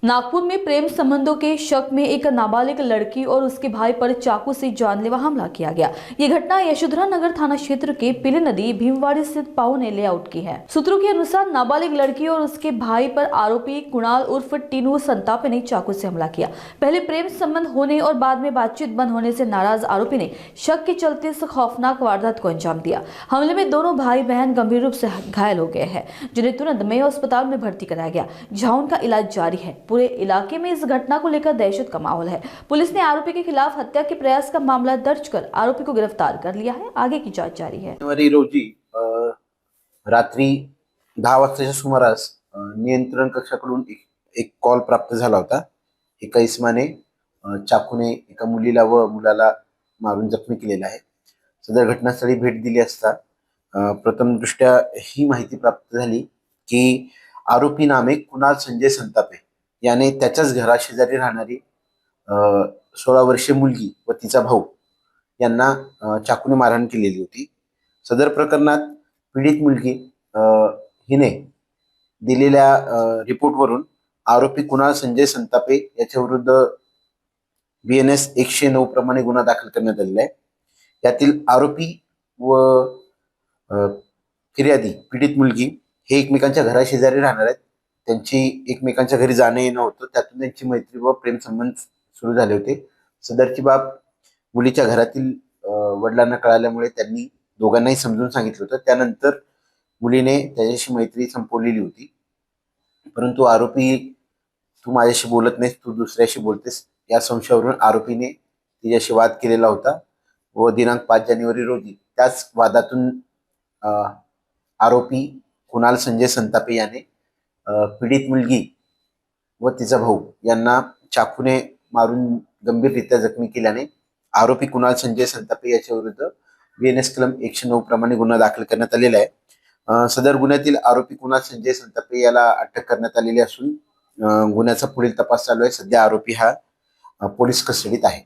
नागपुर में प्रेम संबंधों के शक में एक नाबालिग लड़की और उसके भाई पर चाकू से जानलेवा हमला किया गया। ये घटना यशोधरा नगर थाना क्षेत्र के पिले नदी भीमवाड़ी स्थित पाउने लेआउट की है। सूत्रों के अनुसार नाबालिग लड़की और उसके भाई पर आरोपी कुणाल उर्फ टीनू संतापे ने चाकू से हमला किया। पहले प्रेम संबंध होने और बाद में बातचीत बंद होने से नाराज आरोपी ने शक के चलते इस खौफनाक वारदात को अंजाम दिया। हमले में दोनों भाई बहन गंभीर रूप से घायल हो गए हैं, जिन्हें तुरंत मेयो अस्पताल में भर्ती कराया गया, जहां उनका इलाज जारी है। पूरे इलाके में इस घटना को लेकर दहशत का माहौल है। पुलिस ने आरोपी के खिलाफ हत्या के प्रयास का मामला दर्ज कर आरोपी को गिरफ्तार कर लिया है। आगे की जांच जारी है। रोजी रात्री 10 वाजताच्या सुमारास नियंत्रण कक्षाकडून एक कॉल प्राप्त झाला होता। एका इसमाने चाकूने एका मुलीला व मुलाला मारून जखमी केलेला आहे। सदर घटनास्थळी भेट दिली असता प्रथमदृष्ट्या ही माहिती प्राप्त झाली की आरोपी नामे कुणाल संजय संतापे याने त्याच्याच घराशेजारी राहणारी 16 वर्षीय मुलगी व तिचा भाऊ यांना चाकूने मारहाण केलेली होती। सदर प्रकरणात पीडित मुलगी हिने दिलेल्या रिपोर्टवरून आरोपी कुणाल संजय संतापे याच्या विरुद्ध BNS 109 प्रमाणे गुन्हा दाखल करण्यात आलेला आहे। यातील आरोपी व फिर्यादी पीडित मुलगी हे एकमेकांच्या घराशेजारी राहणार आहेत। त्यांची एकमेकांच्या घरी जाणं येणं होतं, त्यातून त्यांची मैत्री व प्रेम संबंध सुरू झाले होते। सदरची बाब मुलीच्या घरातील वडिलांना कळाल्यामुळे त्यांनी दोघांनाही समजून सांगितलं होतं। त्यानंतर मुलीने त्याच्याशी मैत्री संपवलेली होती, परंतु आरोपी तू माझ्याशी बोलत नाहीस, तू दुसऱ्याशी बोलतेस या संशयावरून आरोपीने तिच्याशी वाद केलेला होता व दिनांक 5 जानेवारी रोजी त्याच वादातून आरोपी कुणाल संजय संतापे याने पीडित मुलगी व तिचा भाऊ यांना चाकूने मारून गंभीररित्या जखमी केल्याने आरोपी कुणाल संजय संतापे याच्या विरुद्ध BNS कलम 109 प्रमाणे गुन्हा दाखल करण्यात आलेला आहे। सदर गुन्ह्यातील आरोपी कुणाल संजय संतापे याला अटक करण्यात आलेली असून गुन्ह्याचा पुढील तपास चालू आहे। सध्या आरोपी हा पोलीस कस्टडीत आहे।